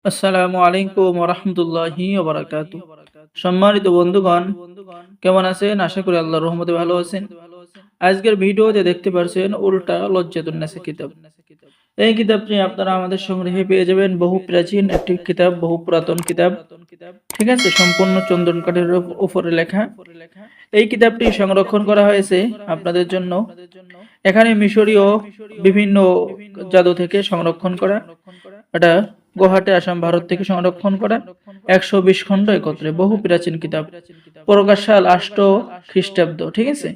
আসসালামু আলাইকুম ওয়া রাহমাতুল্লাহি ওয়া বারাকাতুহু। সম্মানিত বন্ধুগণ, কেমন আছেন? আশা করি আল্লাহর রহমতে ভালো আছেন। আজকের ভিডিওতে দেখতে পারছেন উল্টা লজ্জাতুন নাসা কিতাব। এই কিতাবটি আপনারা আমাদের সংগ্রহে পেয়ে যাবেন। বহু প্রাচীন একটি কিতাব, বহু পুরাতন কিতাব। ঠিক আছে, সম্পূর্ণ চন্দন কাঠের উপরে লেখা। এই কিতাবটি সংরক্ষণ করা হয়েছে আপনাদের জন্য। এখানে মিশরীয় বিভিন্ন জাদু থেকে সংরক্ষণ করা। এটা গুয়াহাটি, আসাম, ভারত থেকে সংরক্ষণ করা 120 খণ্ড একত্রে বহু প্রাচীন কিতাব। প্রকাশ সাল 8 খ্রিস্টাব্দ। ঠিক আছে,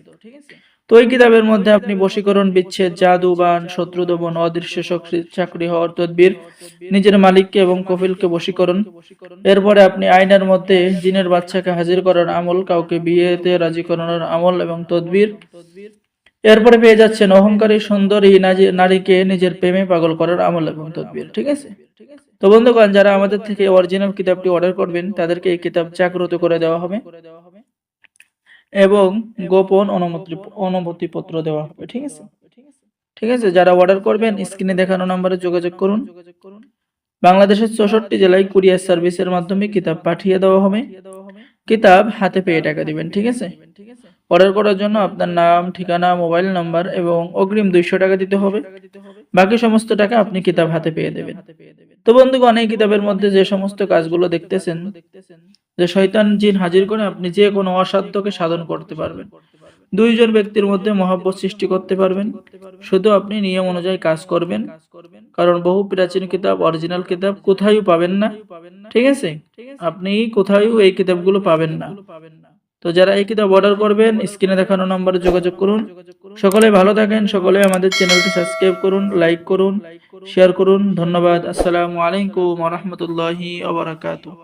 তো এই কিতাবের মধ্যে আপনি বশীকরণ, বিচ্ছেদ, জাদু, বান, শত্রু দমন, অদৃশ্য চাকরি হওয়ার তদবির, নিজের মালিককে এবং কফিলকে বশীকরণ, এরপরে আপনি আয়নার মধ্যে জিনের বাচ্চাকে হাজির করার আমল, কাউকে বিয়েতে রাজি করানোর আমল এবং তদবির, এরপরে পেয়ে যাচ্ছেন অহংকারী সুন্দরী নারীকে নিজের প্রেমে পাগল করার আমল এবং তদবির। ঠিক আছে, তো বন্ধুগণ, যারা আমাদের থেকে অরিজিনাল কিতাবটি অর্ডার করবেন তাদেরকে এই কিতাব জাগ্রত করে দেওয়া হবে এবং গোপন অনুমতিপত্র দেওয়া হবে। ঠিক আছে, ঠিক আছে, যারা অর্ডার করবেন স্ক্রিনে দেখানো নম্বরে যোগাযোগ করুন। বাংলাদেশের 64 জেলায় কুরিয়ার সার্ভিসের মাধ্যমে কিতাব পাঠিয়ে দেওয়া হবে। কিতাব হাতে পেয়ে টাকা দিবেন। ঠিক আছে, অর্ডার করার জন্য আপনার নাম, ঠিকানা, মোবাইল নাম্বার এবং অগ্রিম 200 টাকা দিতে হবে। বাকি সমস্ত টাকা আপনি কিতাব হাতে পেয়ে দেবেন। তো বন্ধুগণ, এই কিতাবের মধ্যে যে সমস্ত কাজগুলো দেখতেছেন, যে শয়তান জিন হাজির করে আপনি যে কোনো অসাধ্যকে সাধন করতে পারবেন। দুইজন ব্যক্তির মধ্যে মহব্বত সৃষ্টি করতে পারবেন। শুধু আপনি নিয়ম অনুযায়ী কাজ করবেন, কারণ বহু প্রাচীন কিতাব, অরিজিনাল কিতাব কোথাও পাবেন না। ঠিক আছে, আপনি কোথাও এই কিতাবগুলো পাবেন না। তো যারা এই কিতাব অর্ডার করবেন স্ক্রিনে দেখানো নম্বরে যোগাযোগ করুন। সকলে ভালো থাকেন, সকলে আমাদের চ্যানেলটি সাবস্ক্রাইব করুন, লাইক করুন, শেয়ার করুন। ধন্যবাদ। আসসালামু আলাইকুম ওয়া রাহমাতুল্লাহি ওয়া বারাকাতুহু।